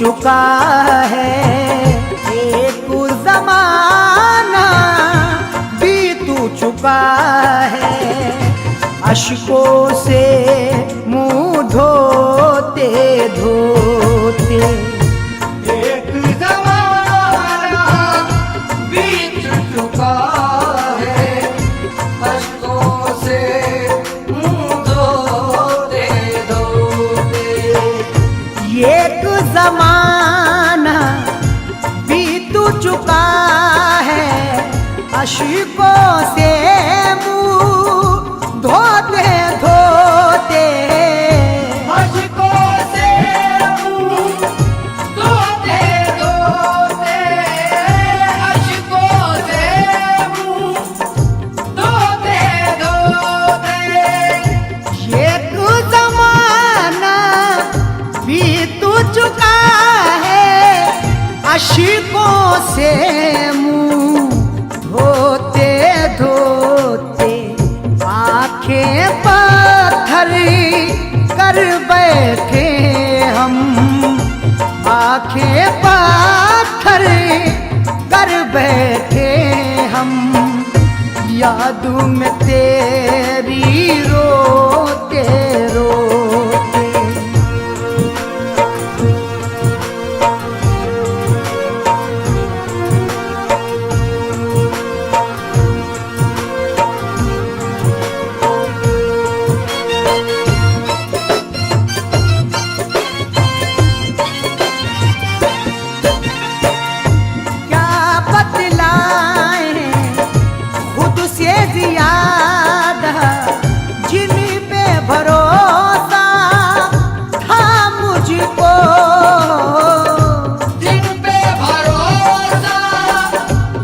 चुका है, एक ज़माना बीत चुका है। अश्कों से मुंह धोते धोते एक ज़माना बीत चुका है, अश्कों से मुंह धोते धोते। एक ज़माना बीत चुका है, अश्कों से मुंह धोते धोते। अश्कों से मुंह धोते धोते, अश्कों से मुंह धोते धोते। एक ज़माना बीत चुका है, अश्कों से मुंह धोते धोते। आंखें पत्थर कर बैठे हम, आंखें पत्थर कर बैठे हम। याद में तेरी रोते रोते। क्या बतलाएं खुद से ज़्यादा, जिन पे भरोसा था मुझको। जिन पे भरोसा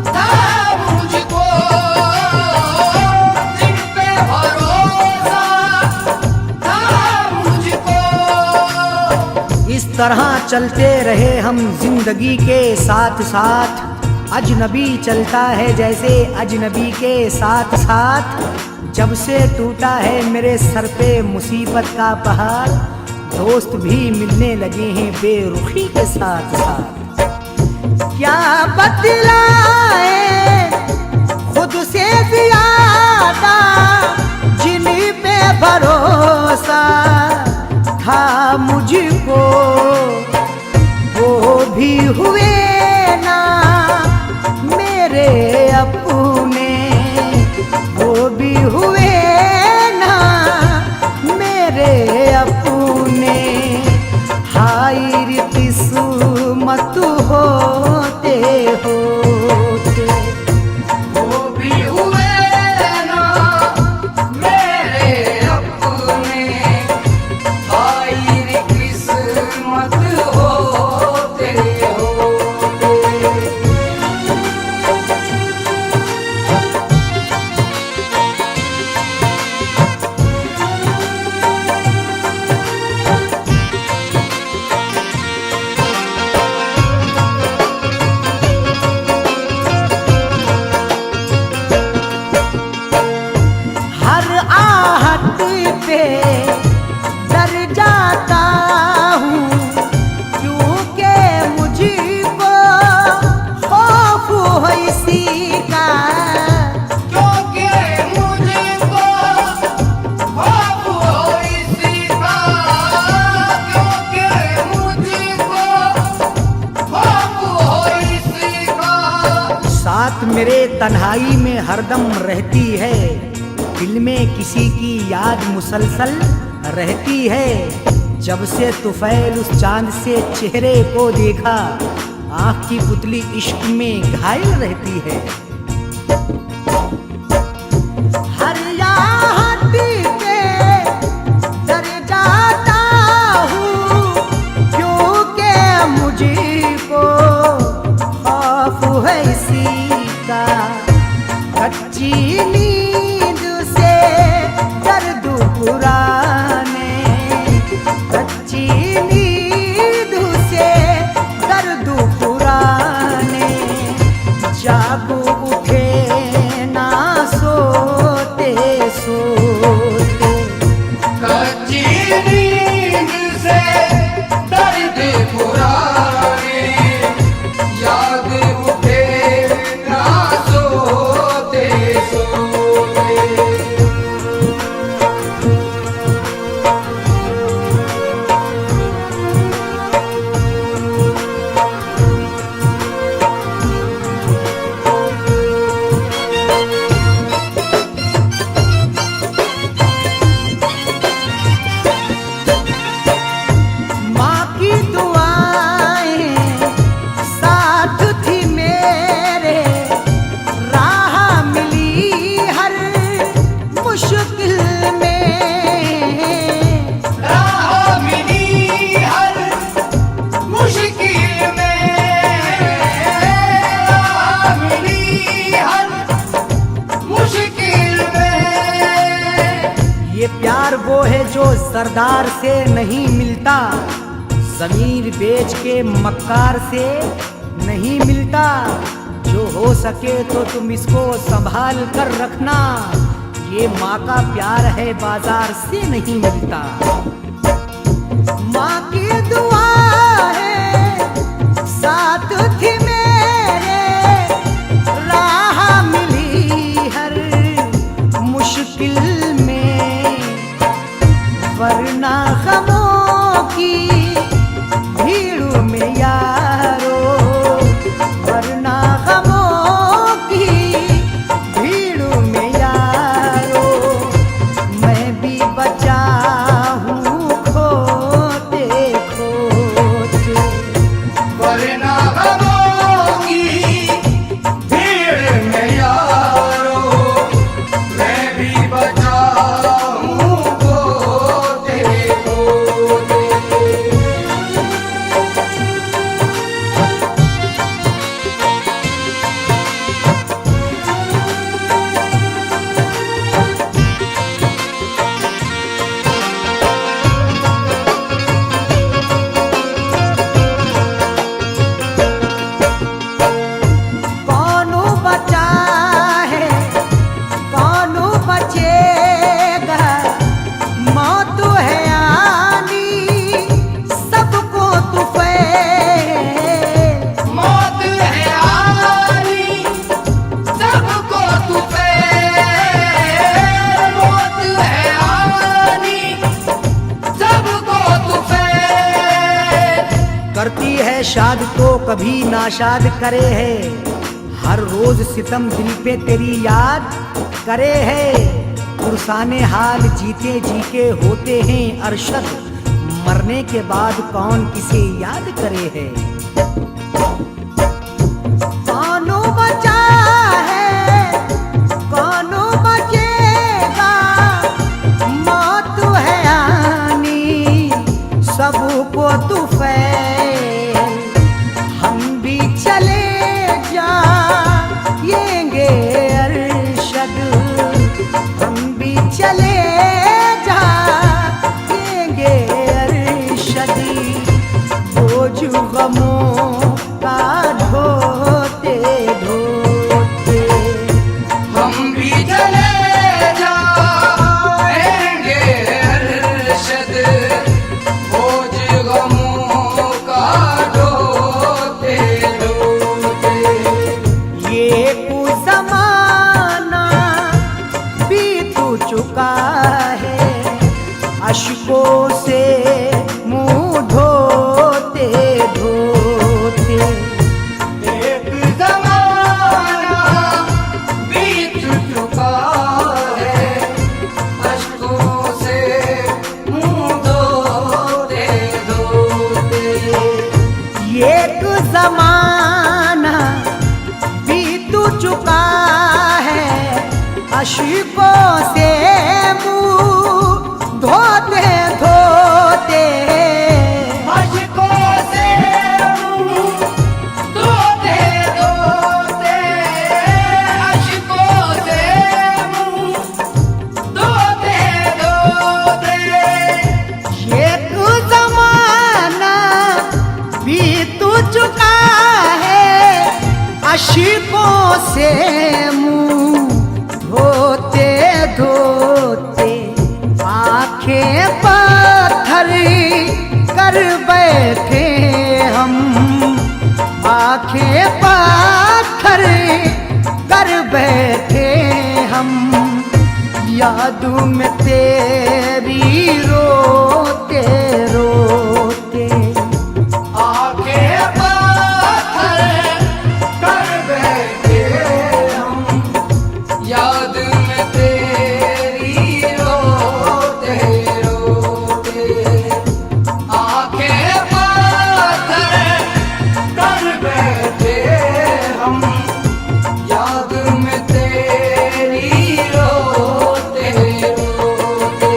था मुझको, जिन पे भरोसा था मुझको। इस तरह चलते रहे हम जिंदगी के साथ साथ। अजनबी चलता है जैसे अजनबी के साथ साथ। जब से टूटा है मेरे सर पे मुसीबत का पहाड़, दोस्त भी मिलने लगे हैं बेरुखी के साथ साथ। क्या बतलाए खुद से ज़्यादा, जिन पे भरोसा था मुझको। वो भी हुए ना मेरे अपने, वो भी हुए ना मेरे अपने। हाय रे किस्मत होते होते। वो भी हुए ना मेरे अपने, हाय रे किस्मत होते होते। हर आहट पे डर जाता हूँ, क्योंकि मुझको खौफ हो इसी का। क्योंकि मुझको खौफ हो इसी का, क्योंकि मुझको खौफ हो इसी का। साथ मेरे तन्हाई में हरदम रहती है, दिल में किसी की याद मुसलसल रहती है। जब से तुफैल उस चांद से चेहरे को देखा, आँख की पुतली इश्क में घायल रहती है। हर आहट पे डर जाता हूँ, क्योंकि मुझको खौफ है इसी का। कच्ची नींद से दर्द पुराने, कच्ची नींद से दर्द पुराने। जाग उठे ना सोते सोते। कच्ची नींद से दर्द पुराने, वो है जो सरदार से नहीं मिलता, जमीन बेच के मक्कार से नहीं मिलता। जो हो सके तो तुम इसको संभाल कर रखना, ये माँ का प्यार है बाजार से नहीं मिलता। माँ की दुआ है साथ थी मेरे, राह मिली हर मुश्किल में, वरना गमों की भीड़ में यारो, वरना गमों की भीड़ में यारो, मैं भी बचा हूँ खोते खोते। वरना गमों की भीड़ में यारो, मैं भी बचा हूँ खोते खोते। कौन बचा है कौन बचेगा, मौत है आनी सबको तूफ़ैल। मौत है आनी सबको तूफ़ैल, मौत है आनी सबको तूफ़ैल। करती है शाद तो कभी नाशाद करे है, हर रोज सितम दिल पे तेरी याद करे है। पुरसाने हाल जीते जी के होते हैं अरशद, मरने के बाद कौन किसे याद करे है। कौन बचा है कौन बचेगा, मौत है आनी सबको तूफ़ैल। हम भी चले जाएंगे अरशद, हम भी चले जाएंगे अरशद, बोझ गमों का ढोते ढोते। हम भी चले जाएंगे अरशद, बोझ गमों का ढोते ढोते। ये कुछ ज़माना बीत चुका है, अश्कों से मुंह धोते धोते। एक ज़माना बीत चुका है, अश्कों से मुंह धोते धोते। एक ज़माना बीत चुका है, अश्कों से मुंह धोते धोते। अश्कों से मुंह धोते धोते, अश्कों से मुंह धोते धोते। एक ज़माना बीत चुका है, अश्कों से मुंह धोते धोते। आंखें पत्थर कर बैठे हम, आंखें पत्थर कर बैठे हम, याद में तेरी रोते रोते। आंखें पत्थर कर बैठे हम, याद में तेरी रोते रोते। आंखें पत्थर कर बैठे हम, याद में तेरी रोते रोते।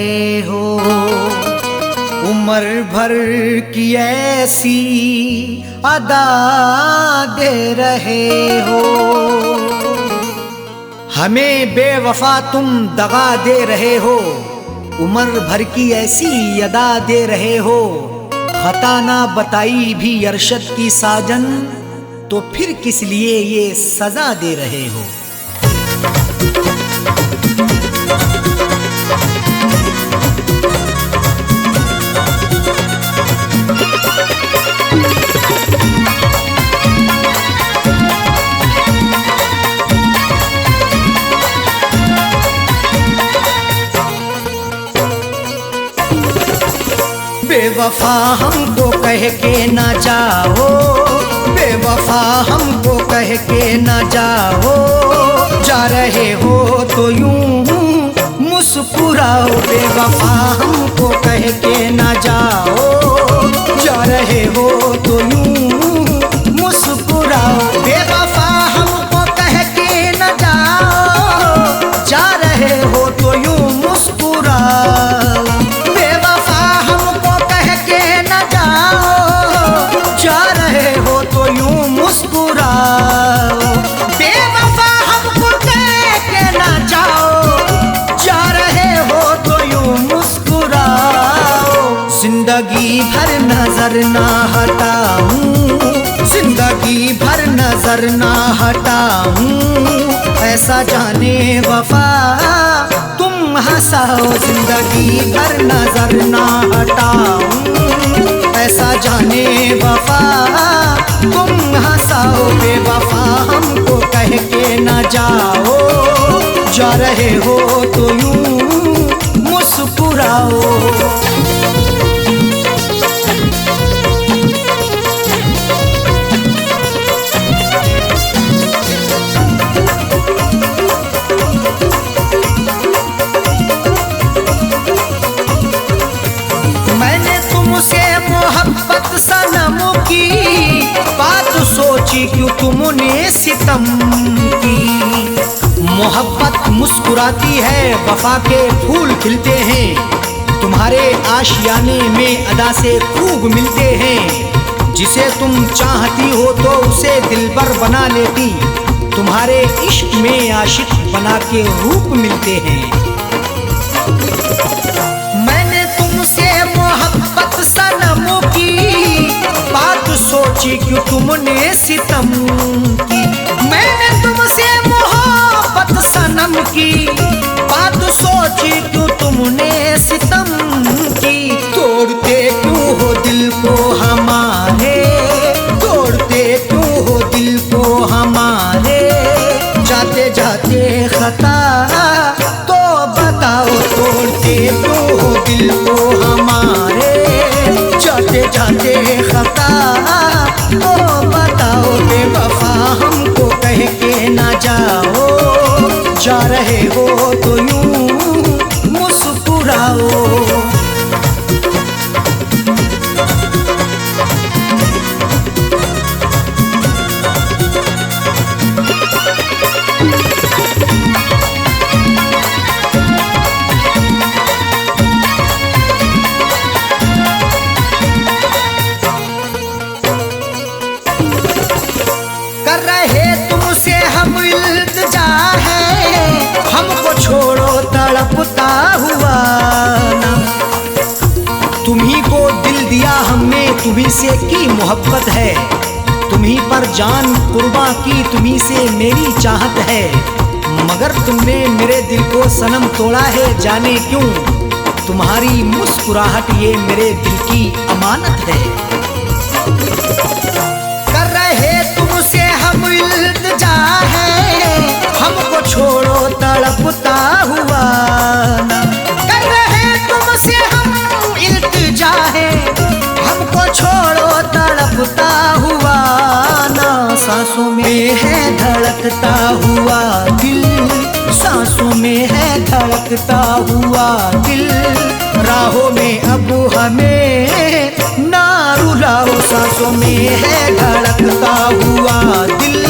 रहे हो, उम्र भर की ऐसी अदा दे रहे हो। हमें बेवफा तुम दगा दे रहे हो, उम्र भर की ऐसी अदा दे रहे हो। खता ना बताई भी अरशद की साजन, तो फिर किस लिए ये सजा दे रहे हो। बेवफा हमको कह के ना जाओ, बेवफा हमको कह के ना जाओ। जा रहे हो तो यूं मुस्कुराओ, बेवफा हमको कह के ना जाओ। जा रहे हो तो यूं मुस्कुराओ, बेवफा हमको कह के ना जाओ। जा रहे हो तो यूं मुस्कुराओ, बेवफा हमको कह के ना जाओ। जा रहे हो तो यूं मुस्कुराओ, बेवफा हमको कह के ना जाओ। जा रहे हो तो यूं मुस्कुराओ। जिंदगी भर नजर ना हटाऊं, जिंदगी भर नजर ना हटाऊं। ऐसा जाने वफा तुम हंसाओ, जिंदगी भर नजर ना हटाऊं। ऐसा जाने वफा तुम हंसाओ, बेवफा हमको कह के ना जाओ। जा रहे हो तो यूं मुस्कुराओ। मैंने तुमसे मोहब्बत सनम की बात सोची, क्यों तुमने सितम की। मोहब्बत मुस्कुराती है, वफा के फूल खिलते हैं। तुम्हारे आशियाने में अदा से खूब मिलते हैं। जिसे तुम चाहती हो तो उसे दिलबर बना लेती। तुम्हारे इश्क में आशिक बना के रूप मिलते हैं। मैंने तुमसे मोहब्बत सनम की बात सोची, क्यों तुमने सितम की। मैंने तुमसे मोहब्बत सनम की बात सोची, क्यों तुमने सितम की। तोड़ते क्यों हो दिल को हमारे, तोड़ते क्यों हो दिल को हमारे। जाते जाते खता तो बताओ, तोड़ते क्यों हो दिल को हमारे। जाते जाते खता तो बताओ, बेवफा हमको कह के ना जाओ। जा रहे हो तो यूं मुस्कुराओ। कर रहे तुमसे हम इल्तिजा है, हमको छोड़ो तड़पता हुआ ना। तुम्ही को दिल दिया हमने, तुम्ही से की मोहब्बत है। तुम्ही पर जान कुर्बान की, तुम्ही से मेरी चाहत है। मगर तुमने मेरे दिल को सनम तोड़ा है, जाने क्यों। तुम्हारी मुस्कुराहट ये मेरे दिल की अमानत है। कर रहे तुमसे हम इल्तिजा है, हमको छोड़ो तड़पता हुआ ना। कर रहे तुमसे हम इल्तिजा है, हमको छोड़ो तड़पता हुआ ना। सांसों में है धड़कता हुआ दिल, सांसों में है धड़कता हुआ दिल। राहों में अब हमें ना रुलाओ, सांसों में है धड़कता हुआ दिल।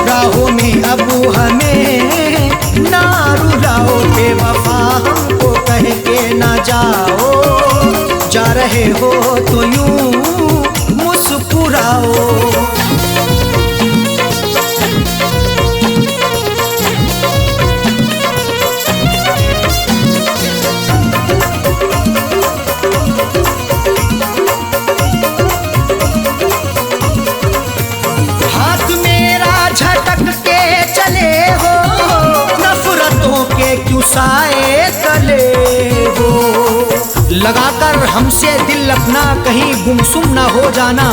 राहों में अब हमें ना रुलाओ, बेवफा हमको कह के ना जाओ, जा रहे हो तो यूं मुस्कुराओ। हाथ मेरा झटक के चले हो, नफरतों के क्यों साए तले हो। लगाकर हमसे दिल अपना कहीं गुमसुम ना हो जाना,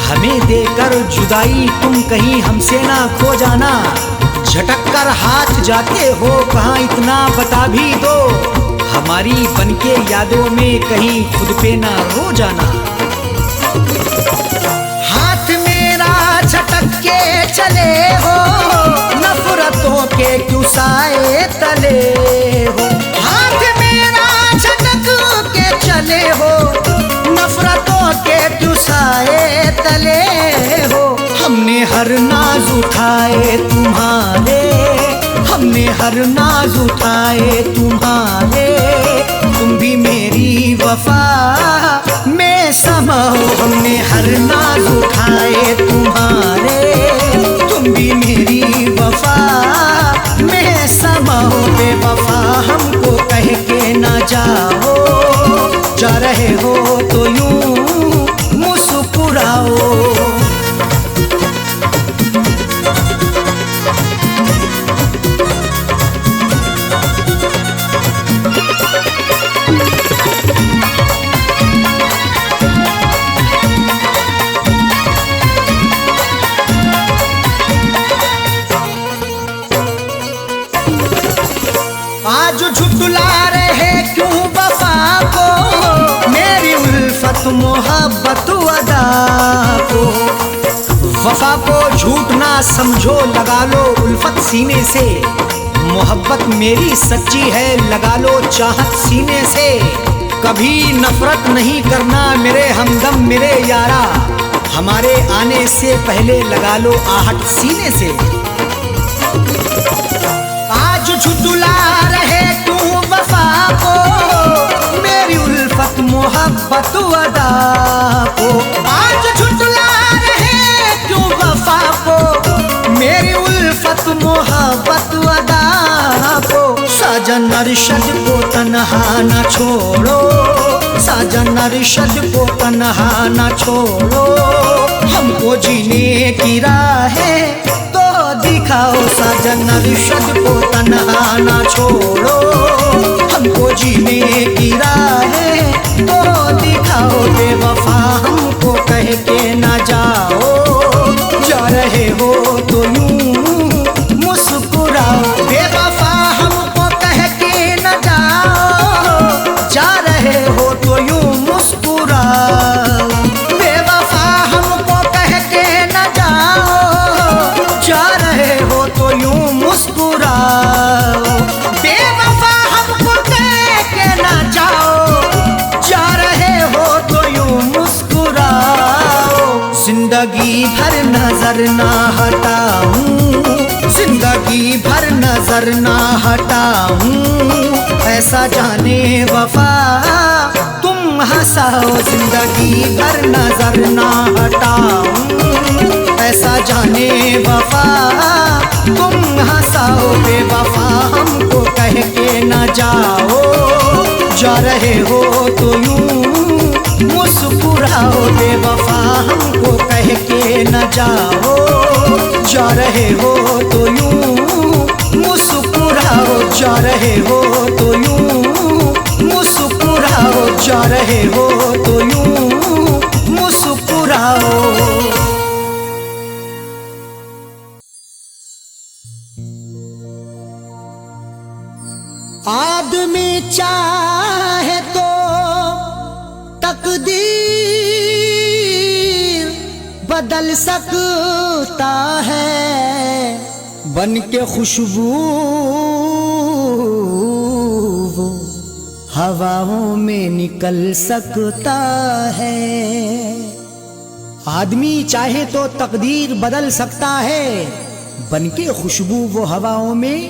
हमें देकर जुदाई तुम कहीं हमसे ना खो जाना। झटक कर हाथ जाते हो कहाँ इतना बता भी दो, हमारी बनके यादों में कहीं खुद पे ना रो जाना। हाथ मेरा झटक के चले हो, नफरतों के क्यों साए तले हो। हाथ मेरा झटक के चले हो, नफरतों के क्यों साए तले हो। हमने हर नाज उठाए तुम्हारे, हमने हर नाज उठाए तुम्हारे, तुम भी मेरी वफा में समाओ। हमने हर नाज उठाए तुम्हारे, तुम भी मेरी वफा में समाओ। बेवफा हमको कह के ना जाओ, जा रहे हो तो यूं मुस्कुराओ। आज झुठला रहे क्यों वफा को, मेरी उल्फत मोहब्बत अदा को। वफा को झूठ ना समझो, लगा लो उल्फत सीने से। मोहब्बत मेरी सच्ची है, लगा लो चाहत सीने से। कभी नफरत नहीं करना मेरे हमदम मेरे यारा, हमारे आने से पहले लगा लो आहट सीने से। आज झुठला रहे तू वफा को, मेरी उल्फत मोहब्बत अदा को। आज झुठला रहे तू वफा को, मेरी उल्फत मोहब्बत अदा को। साजन अरशद को तन्हा न छोड़ो, साजन अरशद को तन्हा न छोड़ो। हमको जीने की राहें दिखाओ, साजन अरशद को तन्हा ना छोड़ो। हमको जीने की राहें तो दिखाओ। बेवफा हमको कह के ना जाओ, जा रहे हो तो यूं मुस्कुराओ। बेवफा हमको कह के ना जाओ, जा रहे हो तो यूं मुस्कुराओ। बेवफा हमको कह के ना जाओ, जा रहे हो तो यूं मुस्कुराओ। बेवफा हमको कह के ना जाओ, जा रहे हो तो यूं मुस्कुराओ। जिंदगी भर नजर ना हटाऊं, जिंदगी भर नजर ना हटाऊं। ऐसा जाने वफा तुम हंसाओ, जिंदगी भर नजर ना हटाऊं। ऐसा जाने वफा तुम हंसाओ। बेवफा हमको कह के ना जाओ, जा रहे हो तो यूं मुस्कुराओ। बेवफा हमको कह के ना जाओ, जा रहे हो तो यूं मुस्कुराओ। जा रहे हो तो यूं मुस्कुराओ, जा रहे हो तो यूं मुस्कुराओ। आदमी चाहे तो तकदीर बदल सकता है, बन के खुशबू वो हवाओं में निकल सकता है। आदमी चाहे तो तकदीर बदल सकता है, बन के खुशबू वो हवाओं में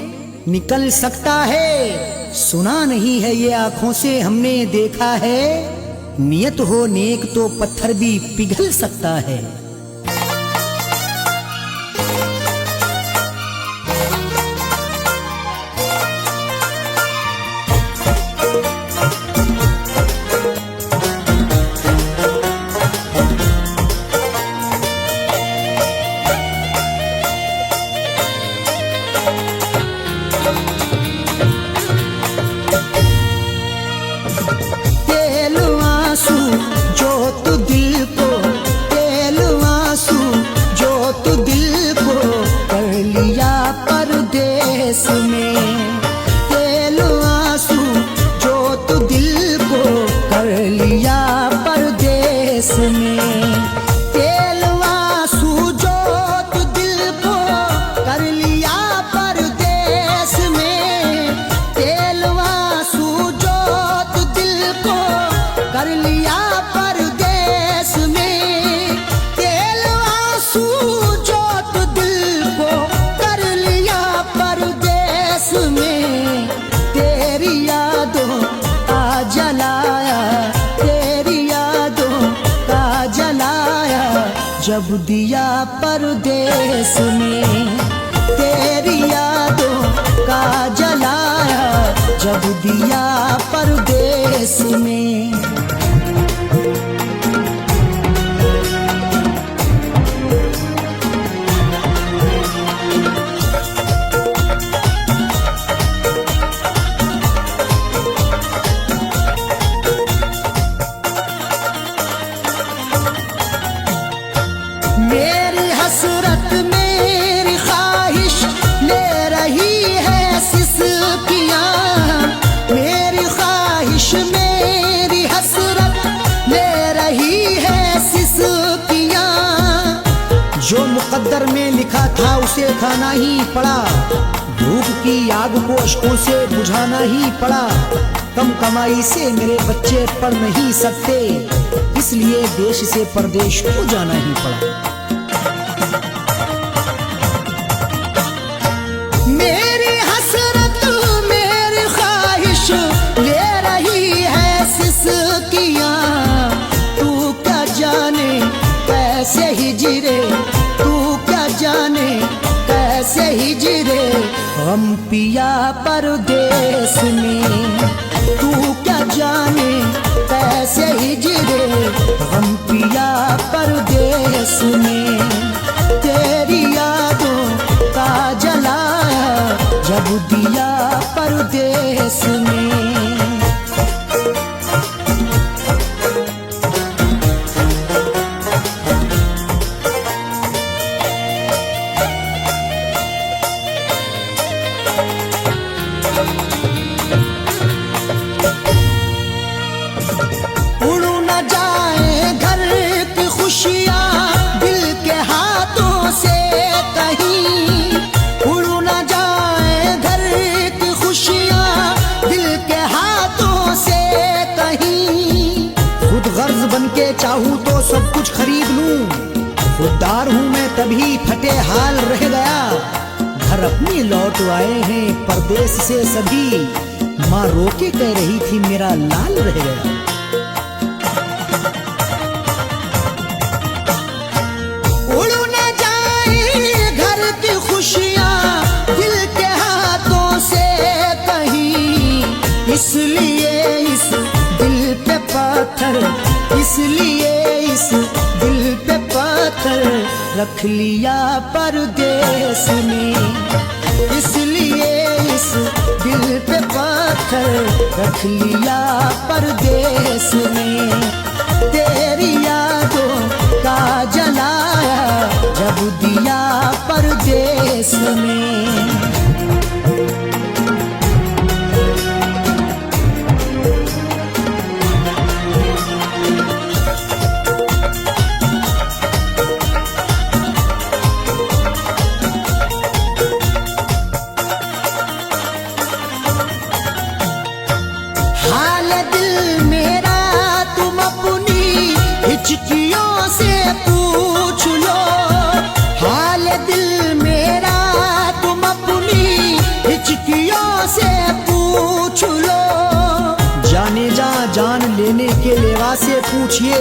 निकल सकता है। सुना नहीं है ये आंखों से हमने देखा है, नियत हो नेक तो पत्थर भी पिघल सकता है। जब दिया परदेस में तेरी यादों का जलाया, जब दिया परदेस में। मेरी हसरत मेरी ख्वाहिश ले रही है सिसकियाँ, मेरी ख्वाहिश मेरी हसरत ले रही है सिसकियाँ। जो मुकद्दर में लिखा था उसे खाना ही पड़ा, भूख की आग को अश्कों से बुझाना ही पड़ा। कम कमाई से मेरे बच्चे पढ़ नहीं सकते, इसलिए देश से परदेश को जाना ही पड़ा। मेरी हसरत मेरी ख्वाहिश ले रही है सिसकियाँ, तू क्या जाने कैसे हिजरे, तू क्या जाने कैसे हिजरे हम पिया परदेस में। तू क्या जाने कैसे हिजरे हम पिया परदेस में। तेरी यादों का जलाया, जब दिया परदेस में। बनके चाहूं तो सब कुछ खरीद लूं, खुददार हूं मैं तभी फटे हाल रह गया। घर अपनी लौट आए हैं परदेस से सभी, माँ रोके कह रही थी मेरा लाल रह गया। उड़ न जाए घर की खुशियां दिल के हाथों से कहीं, इसलिए इस दिल पे पत्थर, इसलिए इस दिल पे पत्थर रख लिया परदेस में। इसलिए इस दिल पे पत्थर रख लिया परदेस में। तेरी यादों का जलाया, जब दिया परदेस में। हाल दिल मेरा तुम पूछ लो। जाने जा जान लेने के लेवा से पूछिए,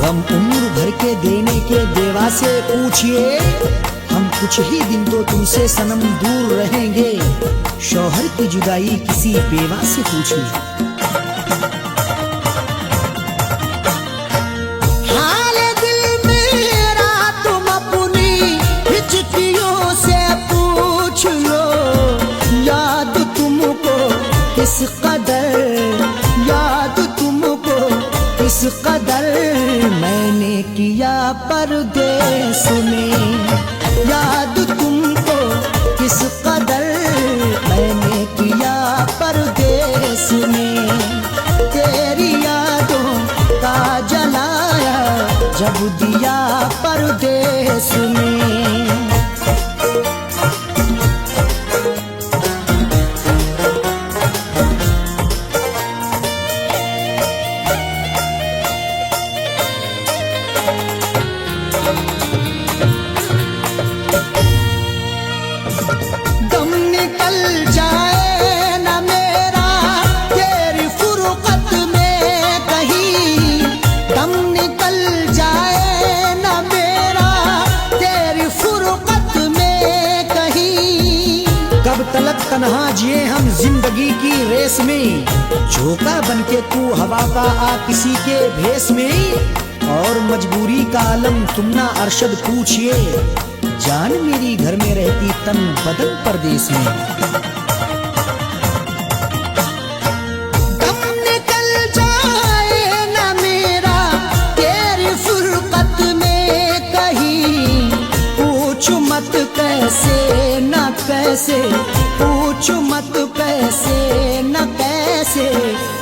गम उम्र भर के देने के देवा से पूछिए। हम कुछ ही दिन तो तुमसे सनम दूर रहेंगे, शौहर की जुदाई किसी बेवा से पूछिए। हाल दिल मेरा तुम अपनी हिचकियों से पूछ लो। याद तुमको किस कदर, याद तुमको किस कदर मैंने किया परदेस में। याद तुमको किस कदर मैंने किया परदेस में। तेरी यादों का जलाया जब दिया परदेस में। तन्हा जिए हम जिंदगी की रेस में, झोंका बनके तू हवा का आ किसी के भेस में। और मजबूरी का आलम तुम ना अरशद पूछिए, जान मेरी घर में रहती तन बदन परदेस में। दम निकल जाए ना मेरा तेरी फुरकत में कहीं, पूछ मत कैसे न कैसे, पूछ मत कैसे न कैसे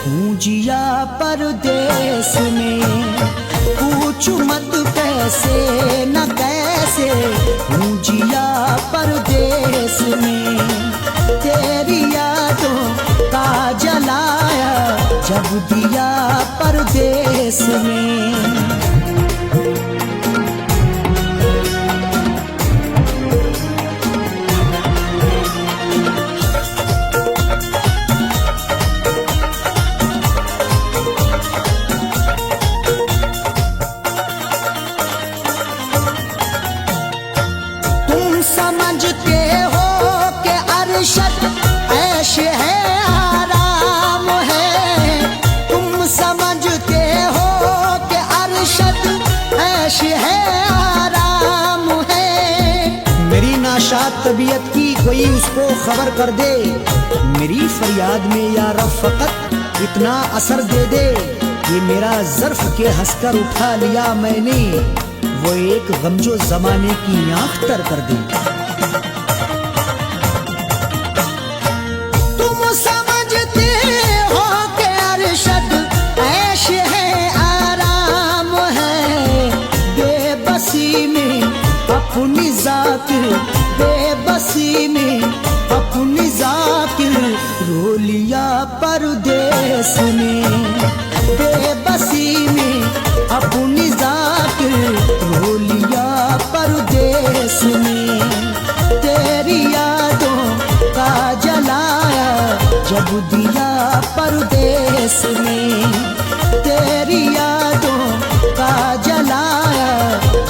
हूँ जिया परदेस में। पूछ मत कैसे न कैसे हूँ जिया परदेस में। तेरी यादों का जलाया जब दिया परदेस में। समझते हो कि अरशद ऐश है आराम है। तुम समझते हो कि अरशद ऐश है आराम है। मेरी नाशाद तबीयत की कोई उसको खबर कर दे, मेरी फरियाद में या रब फकत इतना असर दे दे। ये मेरा ज़र्फ के हंसकर उठा लिया मैंने, वो एक गम जो जमाने की आँख तर कर दे। तुम समझते हो कि अरशद ऐश है आराम है। बेबसी में अपनी जाकिर, बेबसी में अपनी जाकिर रो लिया परदेस में। बेबसी में अपनी जाकिर रो लिया परदेस में। तेरी यादों का जलाया जब दिया परदेस में। तेरी यादों का जलाया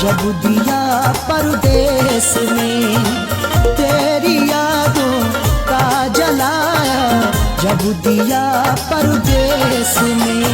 जब दिया परदेस में। तेरी यादों का जलाया जब दिया परदेस में।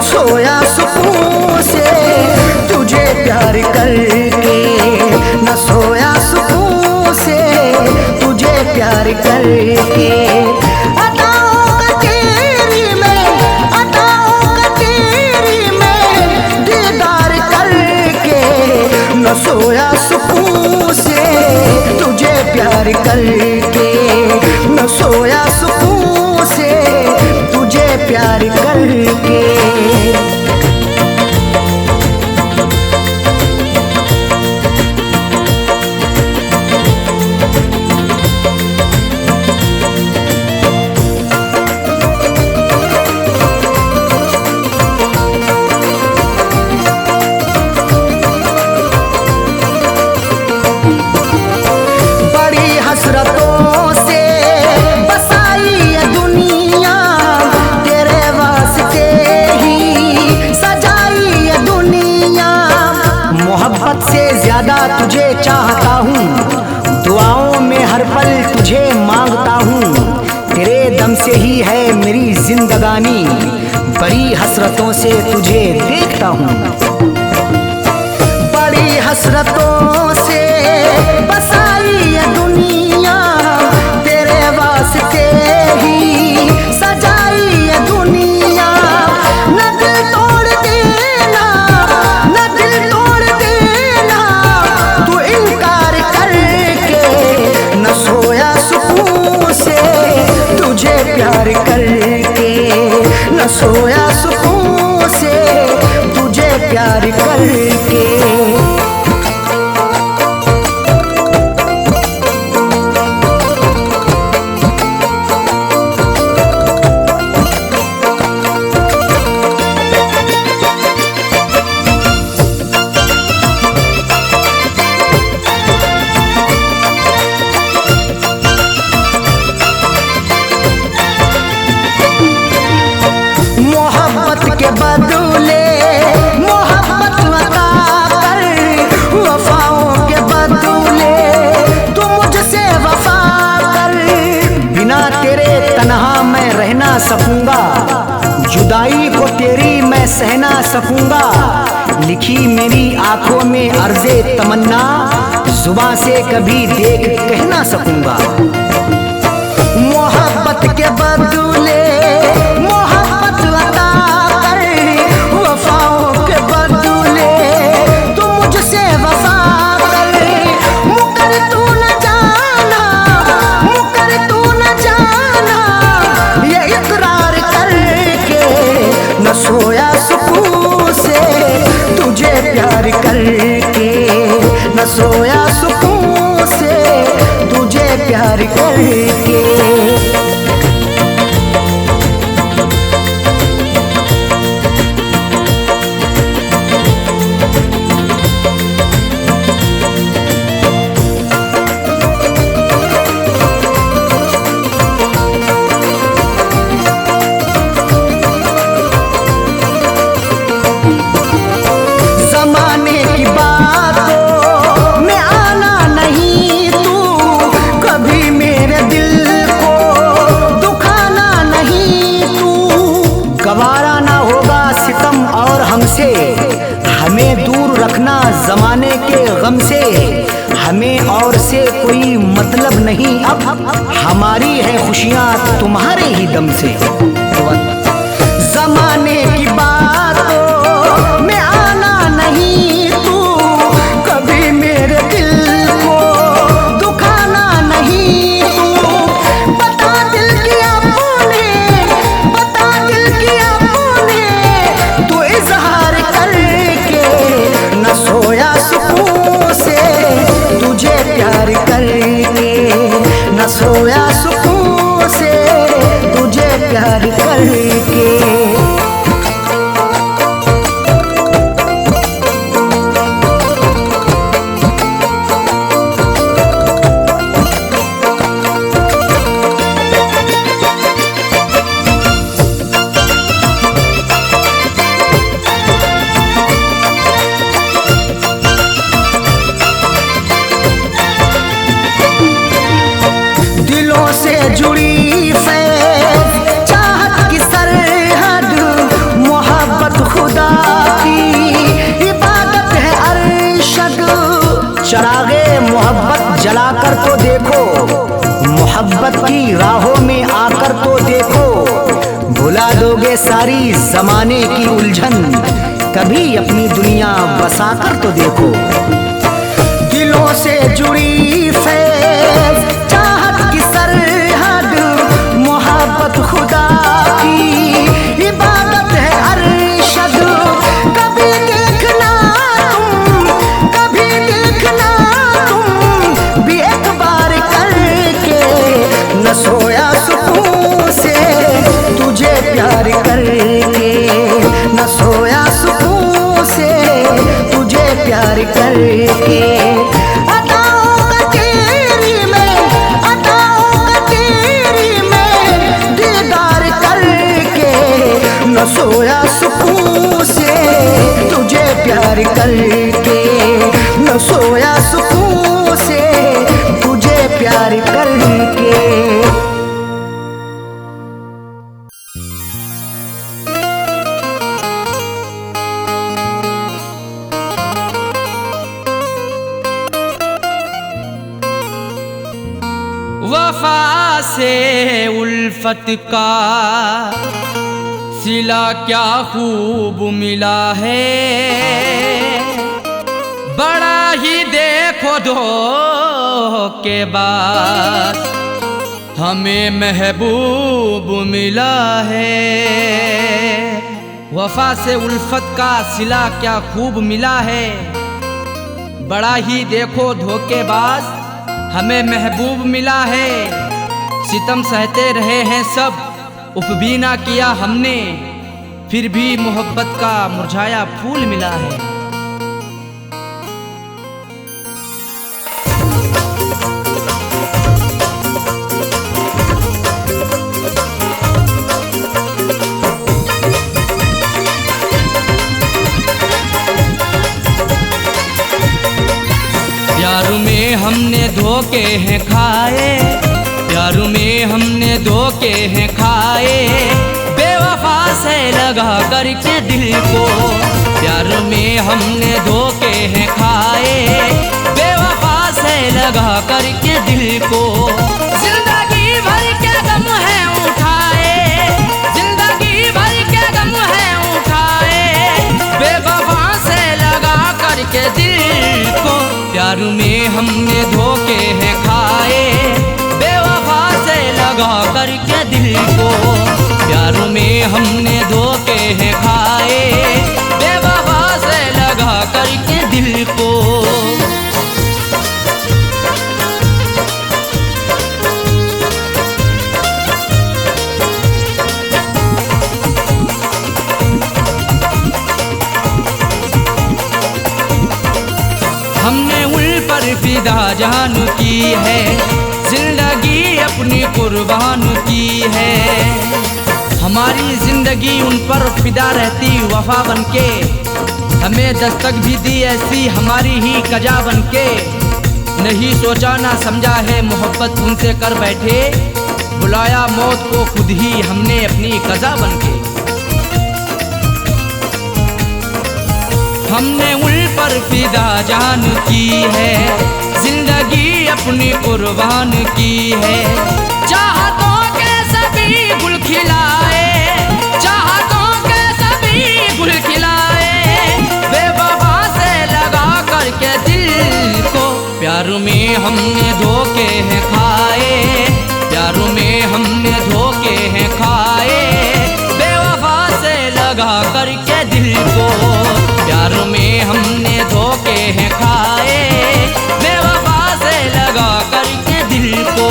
सोया सुकून से तुझे प्यार करके, न सोया सुकून से तुझे प्यार करके। अदाओं का तेरी में, अदाओं का तेरी में दीदार करके, न सोया सुकून प्यार करके, न सोया सुकून से तुझे प्यार करके। हसरतों से बसाई ये दुनिया, तेरे वास्ते ही सजाई ये दुनिया। मोहब्बत से ज्यादा तुझे चाहता हूँ, दुआओं में हर पल तुझे मांगता हूँ। तेरे दम से ही है मेरी जिंदगानी, बड़ी हसरतों से तुझे देखता हूँ। बड़ी हसरतों से बसाई ये दुनिया, तेरे वास्ते ही सजाई ये दुनिया। न दिल तोड़ देना, न दिल तोड़ देना तू इनकार करके, न सोया सुकून से तुझे प्यार करके, न सोया सुकून से तुझे प्यार करके। के बदले मोहब्बत अता कर, वफाओं के बदले तू मुझसे वफा कर। बिना तेरे तन्हा मैं रह ना सकूंगा, जुदाई को तेरी मैं सह ना सकूंगा। लिखी मेरी आंखों में अर्ज़े तमन्ना, जुबां से कभी देख कह ना सकूंगा। मोहब्बत के बदले मोहब्बत अता कर, वफाओं के बदले तू मुझसे वफा कर। मुकर तू न जाना, मुकर तू न जाना ये इकरार करके, न सोया सुकून से तुझे प्यार करके, न सोया सुकून से तुझे प्यार करके। जमाने की बातों में आना नहीं तू, कभी मेरे दिल को दुखाना नहीं तू। गवारा ना होगा सितम और हमसे, हमें दूर रखना जमाने के गम से। हमें और से कोई मतलब नहीं अब, हमारी है खुशियाँ तुम्हारे ही दम से। जमाने की बातों में आना नहीं तू, कभी मेरे दिल को दुखाना नहीं तू। बता दिल किया तूने, बता दिल किया तूने तू इजहार करके, न सोया सुकून से तुझे प्यार करके, न सोया सुकून से तुझे प्यार करके। दिलों से जुड़ी फैज़ चाहत की सरहद, मोहब्बत खुदा की इबादत है अरशद। चरागे मोहब्बत जलाकर तो देखो, मोहब्बत की राहों में आकर तो देखो। भुला दोगे सारी जमाने की उलझन, कभी अपनी दुनिया बसाकर तो देखो। दिलों से जुड़ी फैज़ प्यार करके, न सोया सुकून से तुझे प्यार करके। अदाओं का तेरी में, अदाओं का तेरी में दीदार करके, न सोया सुकून से तुझे प्यार करके, न सोया सुकून से तुझे प्यार करके। वफा से उल्फत का सिला क्या खूब मिला है, बड़ा ही देखो धोखे बाद हमें महबूब मिला है। वफा से उल्फत का सिला क्या खूब मिला है, बड़ा ही देखो धोखेबाज हमें महबूब मिला है। सितम सहते रहे हैं सब, उफ भी ना किया हमने, फिर भी मोहब्बत का मुरझाया फूल मिला है। प्यार में हमने धोखे हैं खाए, प्यार में हमने धोखे हैं खाए, बेवफा से लगा करके दिल को। प्यार में हमने धोखे हैं खाए, बेवफा से लगा करके दिल को। जिंदगी भर के गम है उठाए, जिंदगी भर के गम है उठाए, बेवफा से लगा करके दिल को। प्यार में हमने धोखे हैं खाए, बेवफा से लगा करके दिल को। प्यार में हमने धोखे हैं खाए, बेवफा से लगा करके दिल को। हमने उन पर फिदा जान की है, जिंदगी अपनी कुर्बान की है। हमारी जिंदगी उन पर फिदा रहती वफा बनके, हमें दस्तक भी दी ऐसी हमारी ही कजा बनके। नहीं सोचा ना समझा है मोहब्बत उनसे कर बैठे, बुलाया मौत को खुद ही हमने अपनी कजा बनके। हमने उन पर फिदा जान की है, जिंदगी अपनी कुर्बान की है। चाहतों के सभी गुल खिलाए, चाहतों के सभी गुल खिलाए, बेवफा से लगा करके दिल को। प्यार में हमने धोखे हैं खाए, प्यार में हमने धोखे हैं खाए, बेवफा से लगा करके दिल को। प्यार में हमने धोखे हैं खाए, बेवफा से लगा करके दिल को।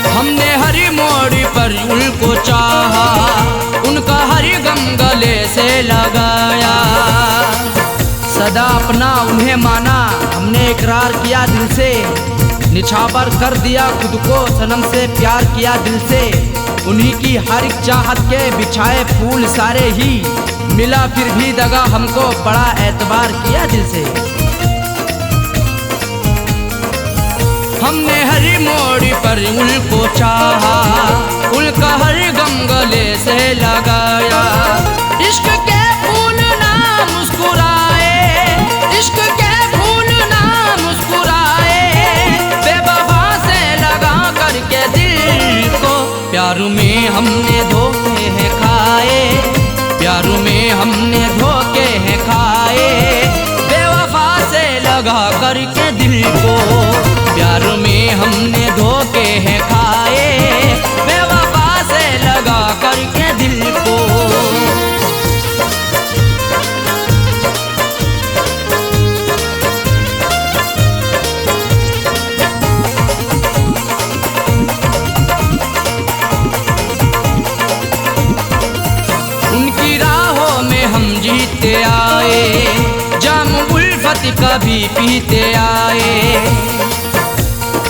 हमने हर मोड़ पर उनको चाहा, उनका हर गम गले से लगाया। सदा अपना उन्हें माना, हमने इकरार किया दिल से, निछावर कर दिया खुद को सनम से, प्यार किया दिल से। उन्हीं की हर एक चाहत के बिछाए फूल सारे ही, मिला फिर भी दगा हमको, बड़ा एतबार किया दिल से। हमने हर मोड़ पर उनको चाहा, उनका हर गम गले से लगाया। इश्क के फूल ना मुस्कुराए, इश्क के फूल ना मुस्कुराए, बेवफा से लगा करके दिल को। प्यार में हमने धोखे हैं खाए, प्यार में हमने धोखे हैं खाए, बेवफा से लगा करके दिल को। प्यार में हमने धोखे हैं खाए, बेवफा से लगा करके दिल को। कभी पीते आए।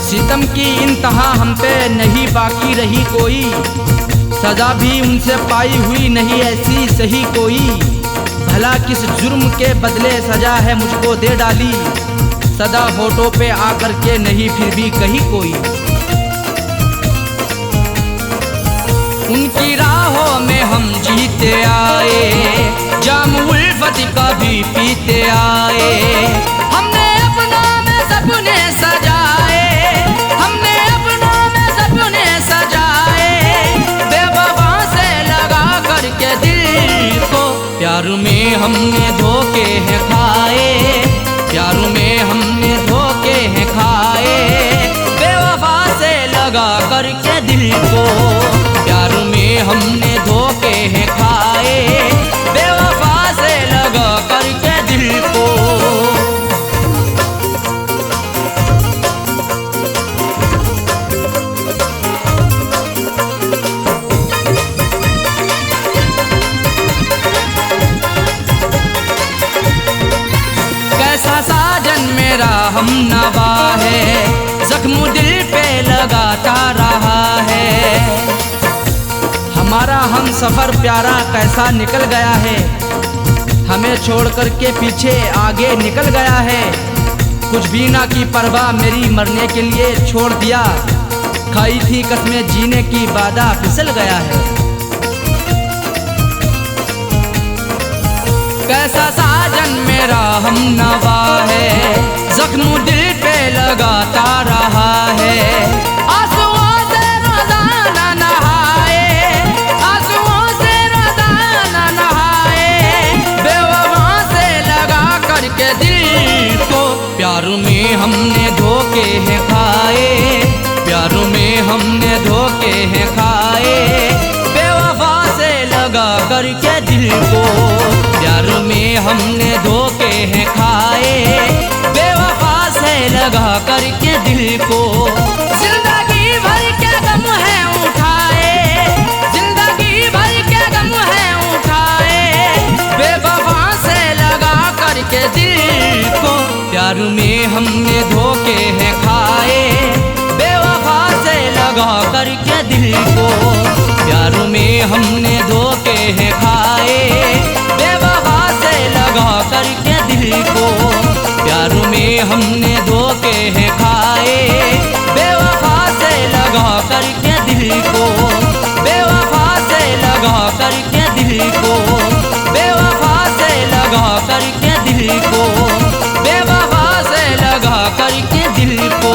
सितम की इंतहा हम पे नहीं बाकी रही कोई, सजा भी उनसे पाई हुई नहीं ऐसी सही कोई। भला किस जुर्म के बदले सजा है मुझको दे डाली, सदा होठों पे आकर के नहीं फिर भी कही कोई। उनकी राहों में हम जीते आए, जाम उल्फत कभी पीते आए। हमने अपना में सपने सजाए, हमने अपना में सपने सजाए। बेवफा से लगा करके दिल को प्यार में हमने धोखे हैं खाए, प्यार में हमने धोखे हैं खाए। बेवफा से लगा करके दिल को प्यार में हमने धोखे हैं खाए। बेवफा से लगा करके दिल को। कैसा साजन मेरा हम नवा है, जख्म दिल पे लगाता रहा है। हमारा हम सफर प्यारा कैसा निकल गया है, हमें छोड़ कर के पीछे आगे निकल गया है। कुछ भी ना की परवाह मेरी मरने के लिए छोड़ दिया, खाई थी कसमें जीने की वादा फिसल गया है। कैसा साजन मेरा हम नवा है, जख्म दिल पे लगाता रहा है। आंसुओं से रोजाना नहाए, आंसुओं से रोजाना नहाए। बेवफा से लगा करके दिल को प्यार में हमने धोखे हैं खाए, प्यार में हमने धोखे हैं खाए। बेवफा से लगा करके दिल को प्यार में हमने धोखे हैं खाए। बेवफा से लगा करके दिल को जिंदगी भर के गम है उठाए, जिंदगी भर के गम है उठाए। बेवफा से लगा करके दिल को प्यार में हमने धोखे हैं खाए। बेवफा से लगा करके दिल को प्यार में हमने धोखे हैं खाए। बेवफा से लगा करके दिल को प्यार में हमने धोखे हैं खाए। बेवफा से लगा करके दिल को, बेवफा से लगा करके दिल को, बेवफा से लगा करके दिल को, बेवफा से लगा करके दिल को।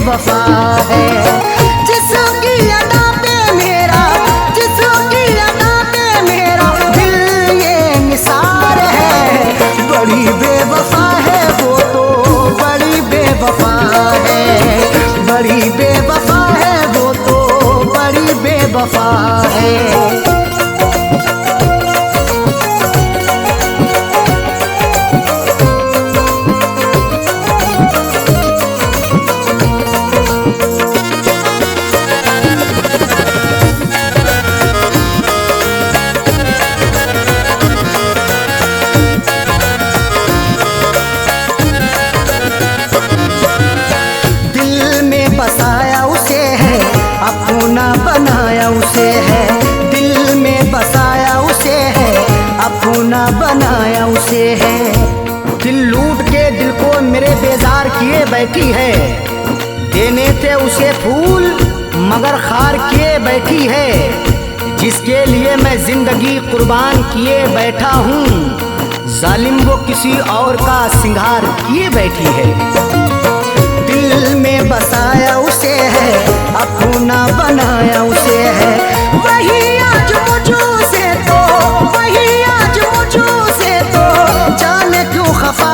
वफा है जिसकी अदा पे मेरा, जिसकी अदा पे मेरा दिल ये निसार है। बड़ी बेवफा है वो तो बड़ी बेवफा है, बड़ी बेवफा है वो तो बड़ी बेवफा है। अपना बनाया उसे है, दिल में बसाया उसे है, अपना बनाया उसे है। दिल लूट के दिल को मेरे बेजार किए बैठी है, देने थे उसे फूल मगर खार किए बैठी है। जिसके लिए मैं जिंदगी कुर्बान किए बैठा हूँ जालिम वो किसी और का सिंगार किए बैठी है। दिल में बसाया उसे है, अपना बनाया उसे है, वही आज मुझसे तो, वही आज मुझसे तो जाने क्यों खफा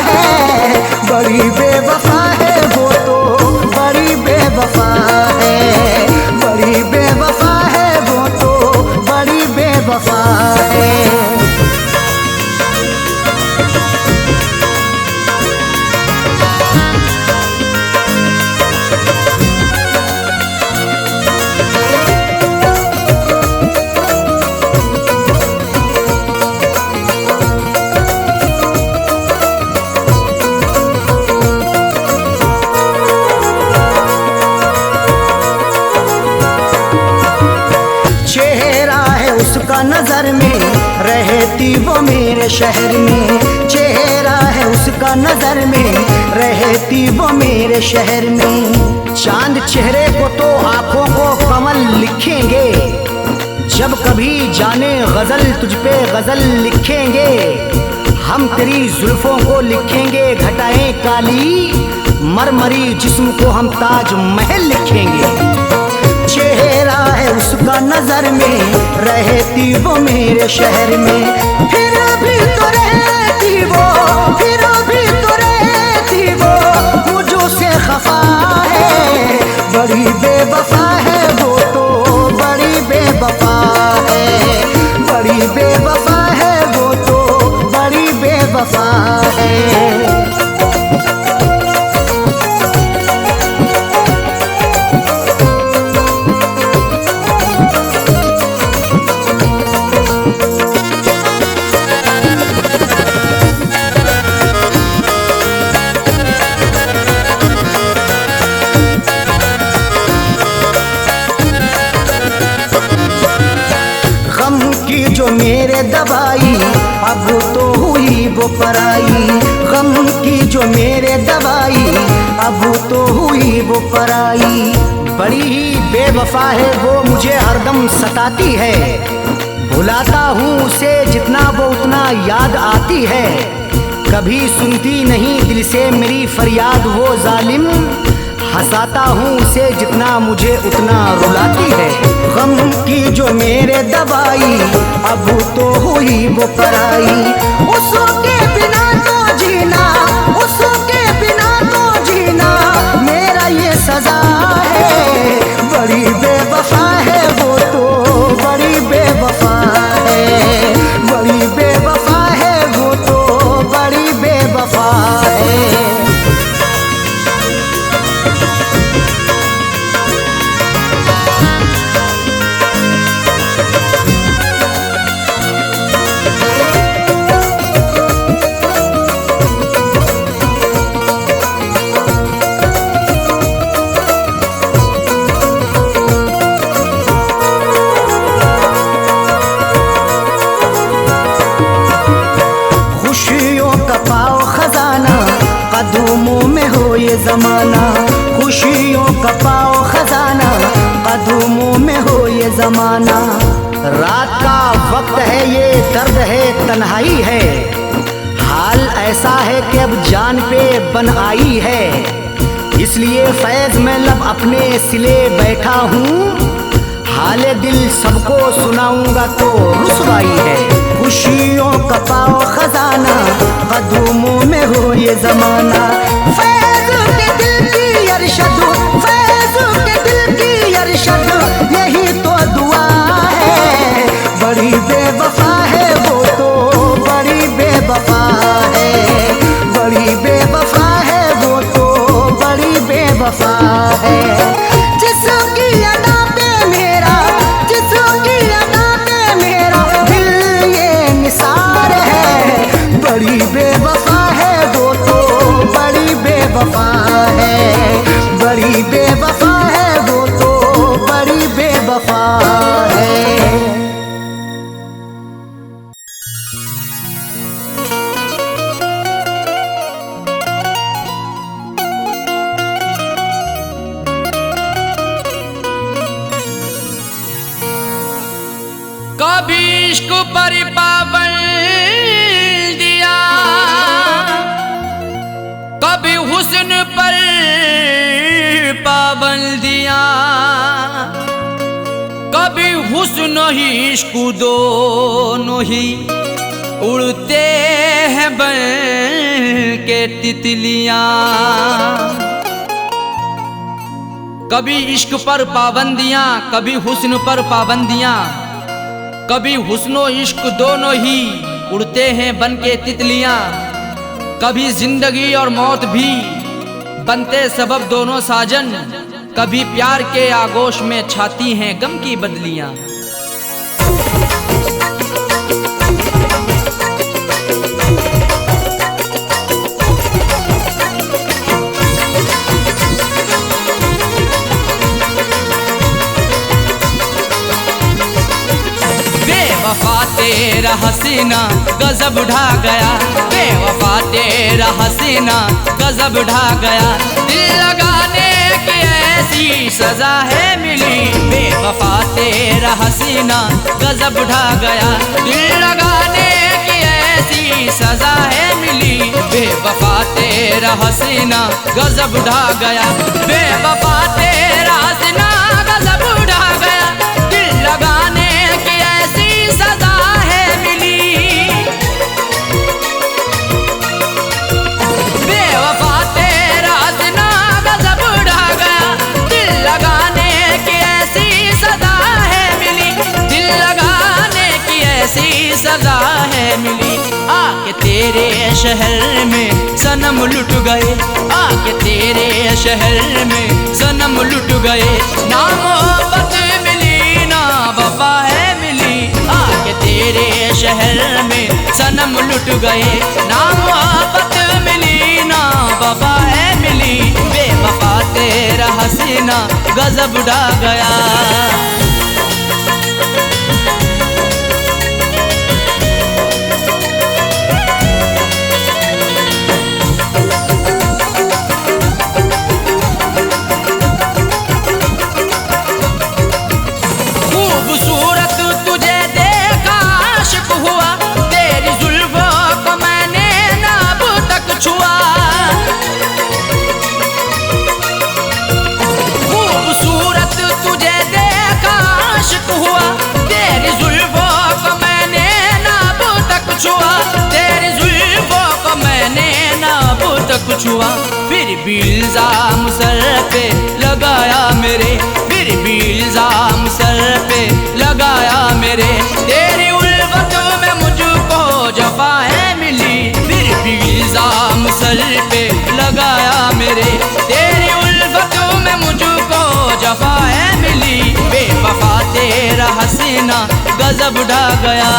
है। बड़ी बेवफा है वो तो, बड़ी बेवफा है, बड़ी बेवफा है वो तो, बड़ी बेवफा है। नजर में रहती वो मेरे शहर में, चेहरा है उसका नजर में रहती वो मेरे शहर में। चांद चेहरे को तो आंखों को कमल लिखेंगे, जब कभी जाने गजल तुझ पे गजल लिखेंगे। हम तेरी जुल्फों को लिखेंगे घटाएं काली, मरमरी जिस्म को हम ताज महल लिखेंगे। चेहरा है उसका नजर में रहती वो मेरे शहर में, फिर भी तो रहती वो, फिर भी तो रहती वो मुझो से खफा है। बड़ी बेवफा है वो तो, बड़ी बेवफा है, बड़ी बेवफा है वो तो, बड़ी बेवफा है। जो मेरे दवाई अब तो हुई वो पराई, गम की जो मेरे दवाई अब तो हुई वो पराई। बड़ी ही बेवफा है वो, मुझे हरदम सताती है, भुलाता हूँ उसे जितना वो उतना याद आती है। कभी सुनती नहीं दिल से मेरी फरियाद वो जालिम, हंसाता हूँ उसे जितना मुझे उतना रुलाती है। गम की जो मेरे दवाई अब तो हुई वो पराई, उसके बिना तो जीना, उसके बिना तो जीना मेरा ये सजा है। बड़ी बेवफा है वो तो, बड़ी बेवफा है, बड़ी बेवफा है वो तो, बड़ी बेवफा है। कदमों में हो ये जमाना, खुशियों का पाओ खजाना, कदमों में हो ये जमाना। रात का वक्त है ये दर्द है तन्हाई है, हाल ऐसा है कि अब जान पे बन आई है। इसलिए फैज में लब अपने सिले बैठा हूँ, हाले दिल सबको सुनाऊंगा तो रुसवाई है। खुशियों का पाओ खजाना, कदमों में हो ये जमाना। फैज के दिल की अरशद, फैज के दिल की अरशद, यही तो दुआ है। बड़ी बेवफा है वो तो, बड़ी बेवफा है, बड़ी बेवफा है वो तो, बड़ी बेवफा है। जिसकी अदा पे मेरा, जिसकी अदा पे मेरा दिल ये निसार है। बड़ी बेवफा है वो तो, बड़ी बेवफा है, बड़ी बेवफा है वो तो, बड़ी बेवफा है। कभी इश्क पर पाबंदी पाबंदियां, कभी हुस्न ही इश्क दोनों ही उड़ते हैं बन के तितलियां। कभी इश्क पर पाबंदियां, कभी हुस्न पर पाबंदियां, कभी हुस्नो इश्क दोनों ही उड़ते हैं बन के तितलियां। कभी जिंदगी और मौत भी बनते सबब दोनों साजन, कभी प्यार के आगोश में छाती हैं गम की बदलियां। बेवफा तेरा हसीना गजब ढा गया, बेवफा तेरा हसीना गजब ढा गया। दिल लगाने की ऐसी सजा है मिली, बेवफा तेरा हसीना गजब ढा गया। दिल लगाने की ऐसी सजा है मिली, बेवफा तेरा हसीना गजब ढा गया। बेवफा तेरा हसीना गजब ढा गया, दिल लगाने की ऐसी सजा है मिली। बेवफा तेरा हसीना गजब ढा गया, दिल लगाने की ऐसी सजा है मिली, दिल लगाने की ऐसी सजा है मिली। आके तेरे शहर में सनम लुट गए, आके तेरे शहर में सनम लुट गए। ना मोहब्बत मिली ना वफा है मिली, आके तेरे शहर में सनम लुट गए। ना मोहब्बत मिली ना वफा है मिली, बेवफा तेरा हसीना गजब ढा गया। खूबसूरत तुझे देखा आशिक हुआ, तेरी जुल्फों को मैंने ना अब तक छुआ। खूबसूरत तुझे देखा आशिक हुआ, तेरी जुल्फों को मैंने ना अब तक छुआ, तेरी जुल्फों को मैंने ना अब तक छुआ। फिर भी इल्जाम सर पे लगाया मेरे, फिर भी इल्जाम सर पे लगाया मेरे। तेरी उल्फत में मुझको जफाएं मिली, फिर भी इल्जाम सर पे लगाया मेरे। तेरी उल्फत में मुझको जफाएं मिली, बेवफा तेरा हसीना गजब ढा गया।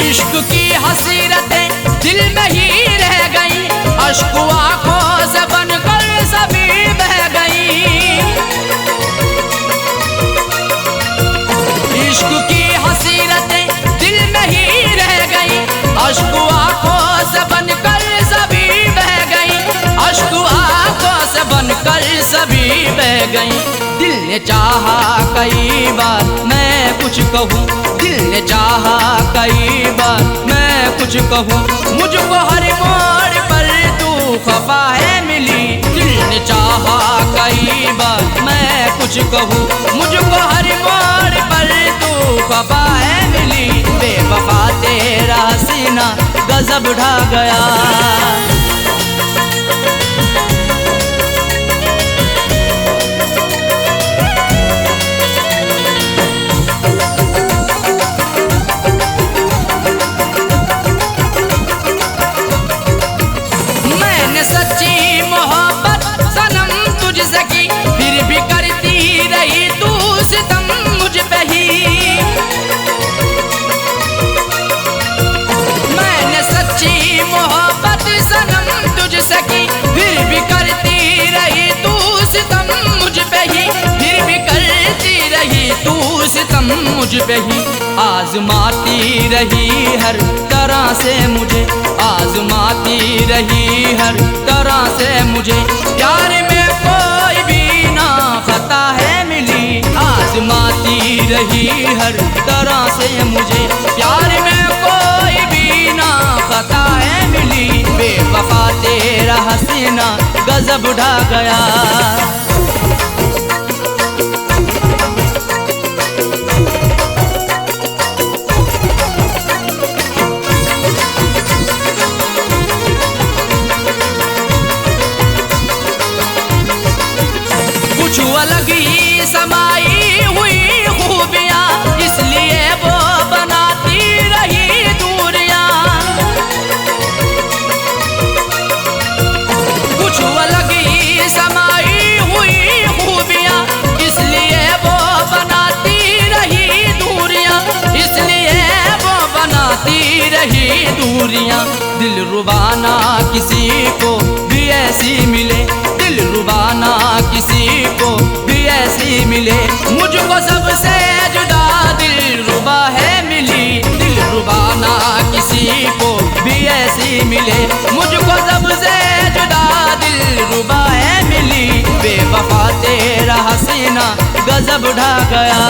इश्क की हसीरतें दिल में ही रह गई, अश्क आंखों से बनकर सभी बह गई। इश्क की हसीरतें दिल में ही रह गई, अश्क आंखों से बनकर सभी बह गई, अश्क आंखों से बनकर सभी बह गई। दिल ने चाहा कई बार मैं कुछ कहूँ, दिल ने चाहा कई बार मैं कुछ कहूँ, मुझको हर मोड़ पर तू खफा है मिली। दिल ने चाहा कई बार मैं कुछ कहूँ, मुझको हर मोड़ पर तू खफा है मिली, बेवफा तेरा हसीना गजब ढा गया। सच्ची मोहब्बत सनम तुझसे की, फिर भी करती रही तू सितम मुझ पे ही। मैंने सच्ची मोहब्बत सनम तुझसे की, फिर भी करती रही तू सितम मुझ पे ही, फिर भी करती रही तू सितम मुझ पे ही। आजमाती रही हर तरह से मुझे, आजमाती रही हर तरह से मुझे, प्यार में कोई भी रही हर तरह से मुझे, प्यार में कोई भी ना खताएं मिली, बेवफा तेरा हसीना गजब ढा गया। कुछ अलग ही समाई हुई खूबियाँ, इसलिए वो बनाती रही दूरियाँ। कुछ अलग ही समाई हुई खूबियाँ, इसलिए वो बनाती रही दूरियाँ, इसलिए वो बनाती रही दूरियाँ। दिल रुबाना किसी को भी ऐसी मिले, दिल रुबाना किसी को भी ऐसी मिले, मुझको सबसे जुदा दिल रुबा है मिली। दिल रुबाना किसी को भी ऐसी मिले, मुझको सबसे जुदा दिल रुबा है मिली, बेवफा तेरा हसीना गजब ढा गया।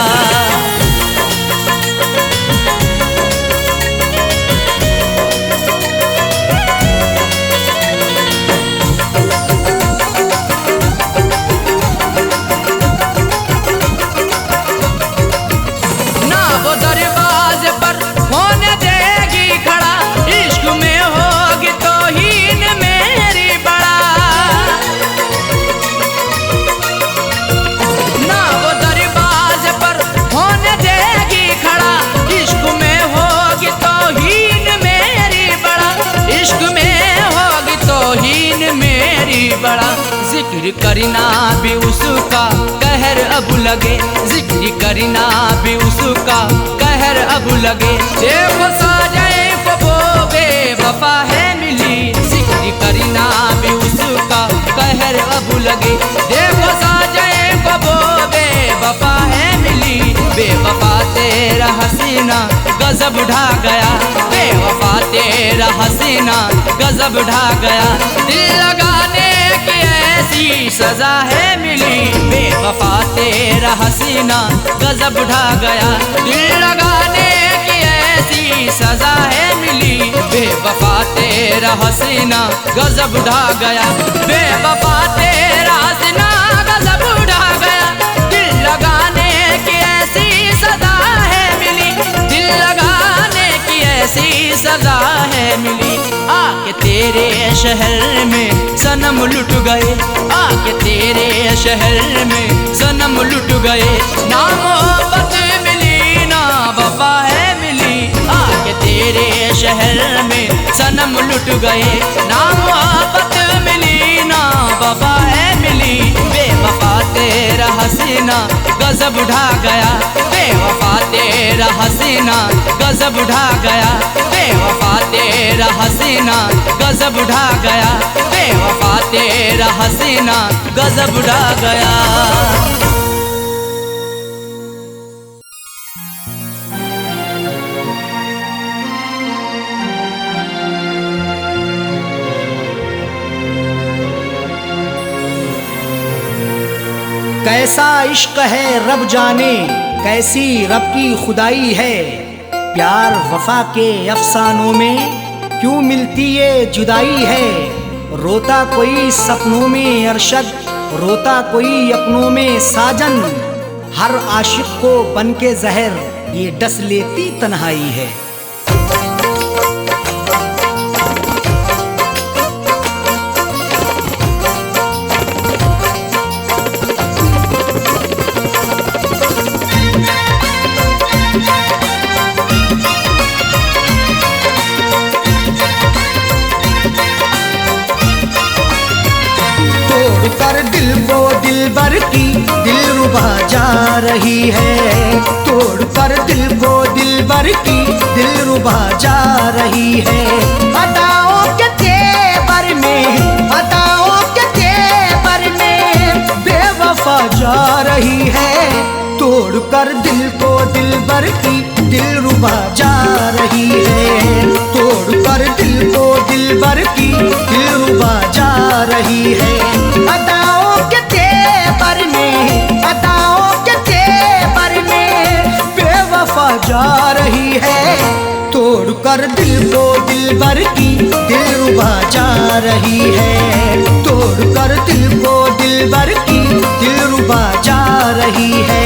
जिक्र करना भी उसका कहर अब लगे, जिक्र करना भी उसका कहर अब लगे। देखो साजाए वो बेवफा है मिली, जिक्र करना भी उसका कहर अब लगे। देखो साजाए वो बेवफा है मिली, बेवफा तेरा हसीना गजब ढा गया, बेवफा तेरा हसीना गजब ढा गया। दिल लगाने की ऐसी सजा है मिली, बेवफा तेरा हसीना गजब ढा गया। दिल लगाने की ऐसी सजा है मिली, बेवफा तेरा हसीना गजब ढा गया, बेवफा तेरा हसीना गजब ढा गया। दिल लगाने की ऐसी सजा है मिली, दिल लगाने की ऐसी सजा है मिली। आके तेरे शहर में सनम लुट गए, आके तेरे शहर में सनम लुट गए। ना मोहब्बत मिली ना वफा है मिली, आके तेरे शहर में सनम लुट गए। ना मोहब्बत मिली ना वफा है मिली, बेवफा तेरा हसीना गजब ढा गया, बेवफा तेरा हसीना गजब ढा गया, बेवफा तेरा हसीना गजब ढा गया, बेवफा तेरा हसीना गजब ढा गया। कैसा इश्क है रब जाने, कैसी रब की खुदाई है। प्यार वफा के अफसानों में क्यों मिलती ये जुदाई है। रोता कोई सपनों में अरशद, रोता कोई अपनों में साजन। हर आशिक को बन के जहर ये डस लेती तन्हाई है। कर दिल को दिलबर की दिलरुबा जा रही है, तोड़ कर दिल को दिलबर की दिलरुबा जा रही है। अदाओं के तेवर में, अदाओं के तेवर में बेवफा जा रही है। तोड़ कर दिल को दिलबर की दिलरुबा जा रही है, तोड़ कर दिल को दिलबर की दिलरुबा जा रही है। अदाओं के तेवर में, अदाओं के तेवर में कर दिल को दिलबर की दिलरुबा जा रही है, तोड़ कर दिल को दिलबर की दिलरुबा जा रही है।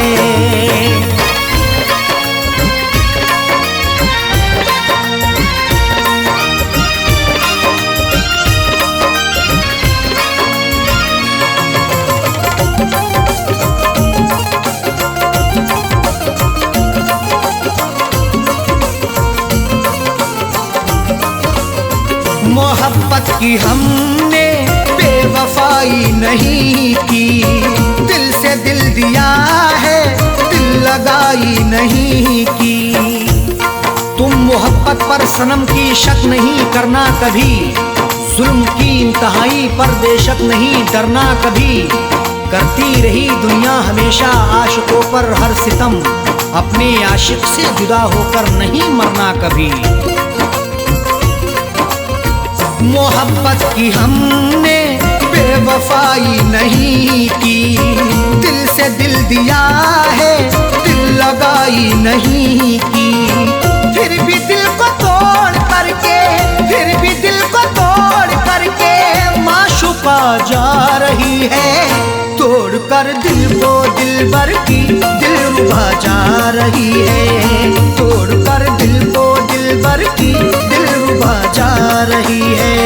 मोहब्बत की हमने बेवफाई नहीं की, दिल से दिल दिया है दिल लगाई नहीं की। तुम मोहब्बत पर सनम की शक नहीं करना कभी, जुल्म की इंतहाई पर बेशक नहीं डरना कभी। करती रही दुनिया हमेशा आशिकों पर हर सितम, अपने आशिक से जुदा होकर नहीं मरना कभी। मोहब्बत की हमने बेवफाई नहीं की, दिल से दिल दिया है दिल लगाई नहीं की। फिर भी दिल को तोड़ करके, फिर भी दिल को तोड़ करके माशूका जा रही है, तोड़ कर दिल को दिलबर की दिलरुबा जा रही है, तोड़ कर दिल को दिलबर की दिलरुबा जा रही है।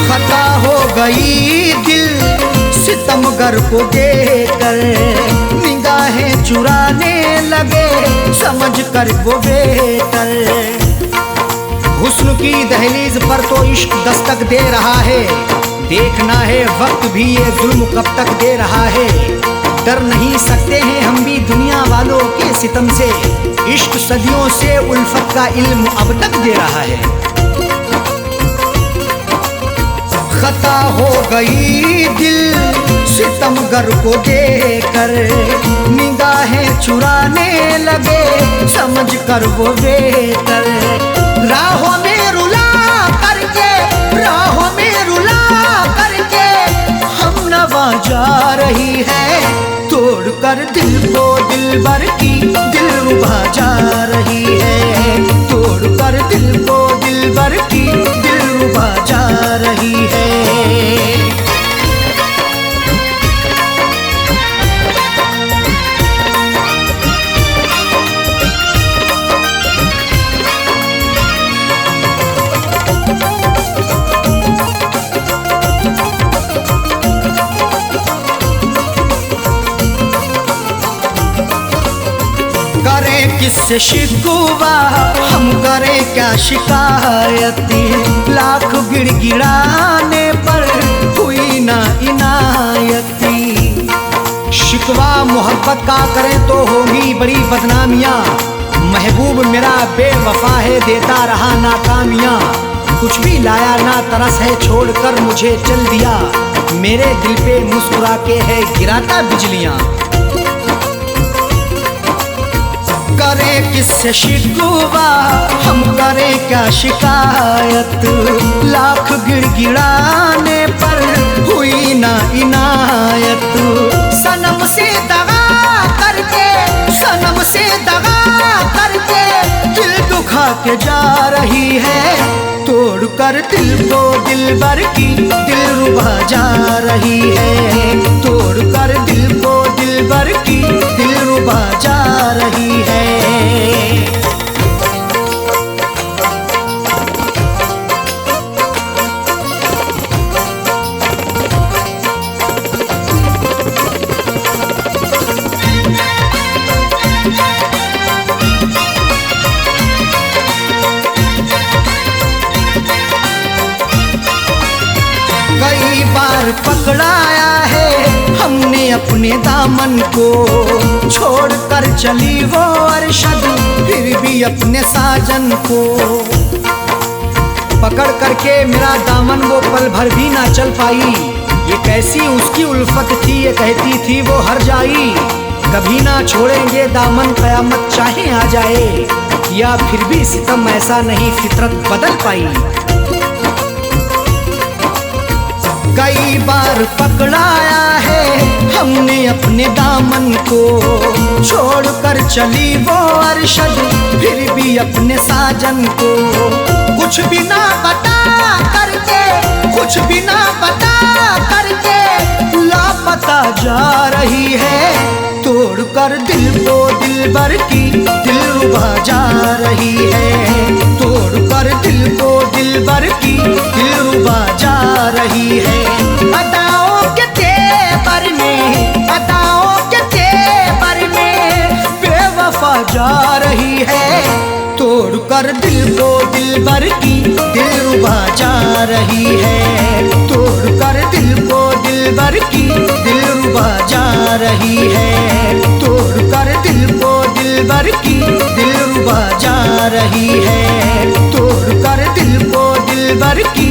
खता हो गई दिल सितमगर को देखकर, निगाहें चुराने लगे समझ कर वो बेहतर। हुस्न की दहलीज पर तो इश्क दस्तक दे रहा है, देखना है वक्त भी ये जुल्म कब तक दे रहा है। डर नहीं सकते हैं हम भी दुनिया वालों के सितम से, इश्क सदियों से उल्फत का इल्म अब तक दे रहा है। खता हो गई दिल सितमगर को देखकर, निगाहें चुराने लगे समझ कर वो बेहतर। राहों में रुला करके, राहों में रुला करके हम नवा जा रही है, तोड़ कर दिल को दिलबर की दिलरुबा जा रही है, तोड़ कर दिल को दिलबर की दिलरुबा जा रही है। करें किससे शिकवा हम करें क्या शिकायती, लाख गिड़गिड़ाने पर हुई ना इनायती। शिकवा मोहब्बत का करें तो होगी बड़ी बदनामियाँ, महबूब मेरा बेवफा है देता रहा नाकामियाँ। कुछ भी लाया ना तरस है छोड़कर मुझे चल दिया, मेरे दिल पे मुस्कुरा के है गिराता बिजलियाँ। करें किससे शिकवा हम करें क्या शिकायत, लाख गिड़गिड़ाने पर हुई ना इनायत। सनम से दगा करके, सनम से दगा करके दिल दुखा के जा रही है, तोड़ कर दिल को दिलबर की दिलरुबा जा रही है, तोड़ कर दिल को दिलबर की दिलरुबा जा रही है। कई बार पकड़ाया है हमने अपने दामन को, छोड़ कर चली वो अरशद फिर भी अपने साजन को। पकड़ करके मेरा दामन वो पल भर भी ना चल पाई, ये कैसी उसकी उल्फत थी, ये कहती थी वो हर जाई, कभी ना छोड़ेंगे दामन कयामत चाहे आ जाए, या फिर भी सितम ऐसा नहीं फितरत बदल पाई। कई बार पकड़ाया है हमने अपने दामन को, छोड़कर चली वो अरशद फिर भी अपने साजन को, कुछ भी ना बता करके, कुछ भी ना बता करके लापता जा रही है, तोड़कर दिल को दिलबर की दिलरुबा जा रही है, तोड़कर दिल को दिलबर की दिलरुबा जा रही है। अदाओं के तेवर में, अदाओं के तेवर में बेवफा जा रही है, तोड़कर दिल को दिलबर की दिलरुबा जा रही है, तोड़कर दिल को दिलबर की दिलरुबा जा रही है, तोड़कर दिल को दिलबर की दिलरुबा जा रही है, तोड़कर दिल को दिलबर की